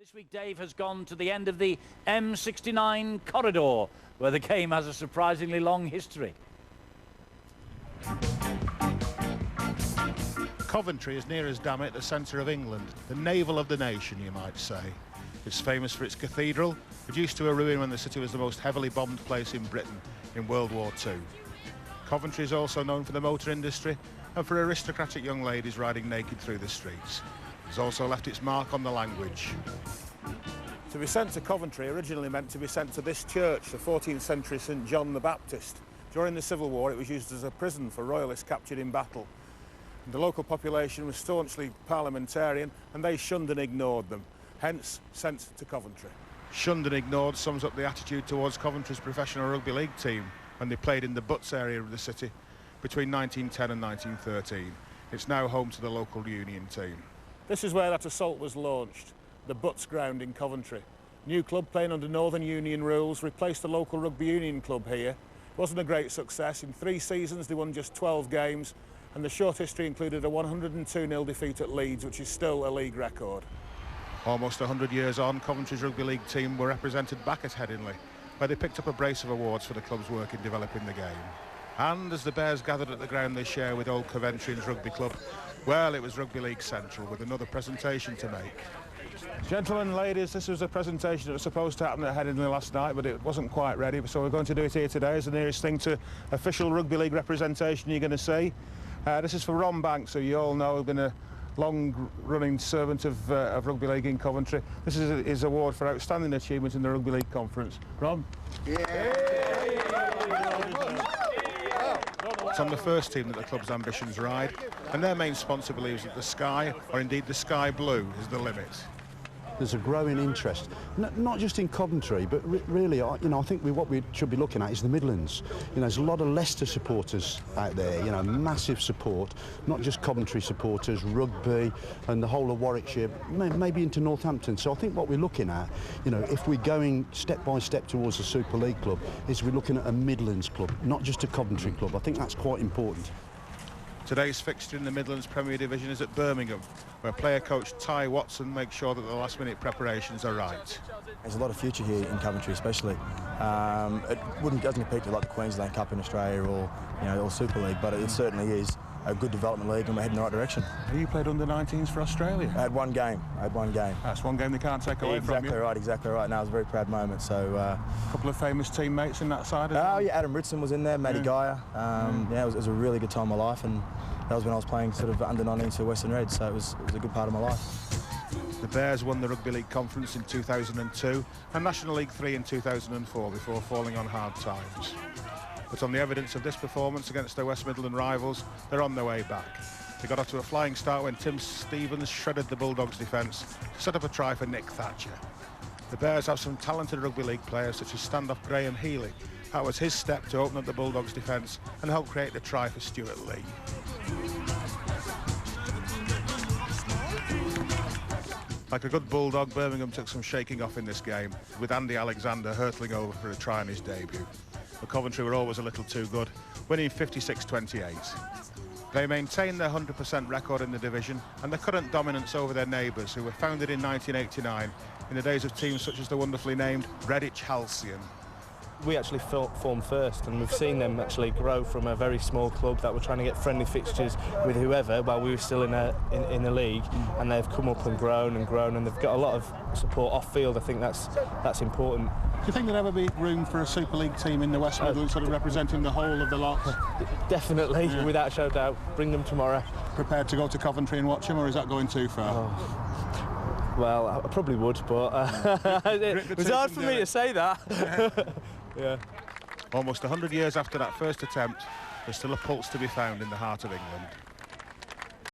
This week Dave has gone to the end of the M69 corridor, where the game has a surprisingly long history. Coventry is near as damn it the centre of England, the navel of the nation, you might say. It's famous for its cathedral, reduced to a ruin when the city was the most heavily bombed place in Britain in World War II. Coventry is also known for the motor industry and for aristocratic young ladies riding naked through the streets. It's also left its mark on the language. To be sent to Coventry originally meant to be sent to this church, the 14th century St John the Baptist. During the Civil War it was used as a prison for royalists captured in battle. And the local population was staunchly parliamentarian and they shunned and ignored them, hence sent to Coventry. Shunned and ignored sums up the attitude towards Coventry's professional rugby league team when they played in the Butts area of the city between 1910 and 1913. It's now home to the local Union team. This is where that assault was launched, the Butts ground in Coventry. New club playing under Northern Union rules replaced the local rugby union club here. It wasn't a great success. In 3 seasons they won just 12 games and the short history included a 102-0 defeat at Leeds, which is still a league record. Almost 100 years on, Coventry's rugby league team were represented back at Headingley, where they picked up a brace of awards for the club's work in developing the game. And as the Bears gathered at the ground they share with Old Coventry's rugby club, well, it was Rugby League Central with another presentation to make. Gentlemen and ladies, this was a presentation that was supposed to happen at Headingley last night, but it wasn't quite ready, so we're going to do it here today as the nearest thing to official Rugby League representation you're going to see. This is for Ron Banks, who you all know has been a long-running servant of Rugby League in Coventry. This is his award for outstanding achievement in the Rugby League Conference. Ron? It's on the first team that the club's ambitions ride, and their main sponsor believes that the sky, or indeed the sky blue, is the limit. There's a growing interest, not just in Coventry, but really, I think what we should be looking at is the Midlands. There's a lot of Leicester supporters out there, massive support, not just Coventry supporters, Rugby and the whole of Warwickshire, maybe into Northampton. So I think what we're looking at, if we're going step by step towards a Super League club, is we're looking at a Midlands club, not just a Coventry club. I think that's quite important. Today's fixture in the Midlands Premier Division is at Birmingham, where player coach Ty Watson makes sure that the last-minute preparations are right. There's a lot of future here in Coventry, especially. It doesn't compete to like the Queensland Cup in Australia or Super League, but it certainly is a good development league, and we're heading in the right direction. You played under 19s for Australia? I had one game. That's one game they can't take away from you. Exactly right. Now it was a very proud moment. So a couple of famous teammates in that side as well? Oh yeah, Adam Ritson was in there, Matty Geyer. It was a really good time of my life, and that was when I was playing sort of under 19s for Western Reds, so it was a good part of my life. The Bears won the Rugby League Conference in 2002 and National League 3 in 2004 before falling on hard times. But on the evidence of this performance against their West Midland rivals, they're on their way back. They got off to a flying start when Tim Stevens shredded the Bulldogs' defence to set up a try for Nick Thatcher. The Bears have some talented Rugby League players such as stand-off Graham Healy. That was his step to open up the Bulldogs' defence and help create the try for Stuart Lee. Like a good Bulldog, Birmingham took some shaking off in this game, with Andy Alexander hurtling over for a try in his debut. But Coventry were always a little too good, winning 56-28. They maintained their 100% record in the division and their current dominance over their neighbours, who were founded in 1989 in the days of teams such as the wonderfully named Redditch Halcyon. We actually formed first, and we've seen them actually grow from a very small club that were trying to get friendly fixtures with whoever while we were still in the league, and they've come up and grown, and they've got a lot of support off field. I think that's important. Do you think there'd ever be room for a Super League team in the West Midlands, sort of representing the whole of the lot? Definitely, without a doubt. Bring them tomorrow. Prepared to go to Coventry and watch them, or is that going too far? Well, I probably would, but it was hard for me to say that. Yeah. Almost 100 years after that first attempt, there's still a pulse to be found in the heart of England.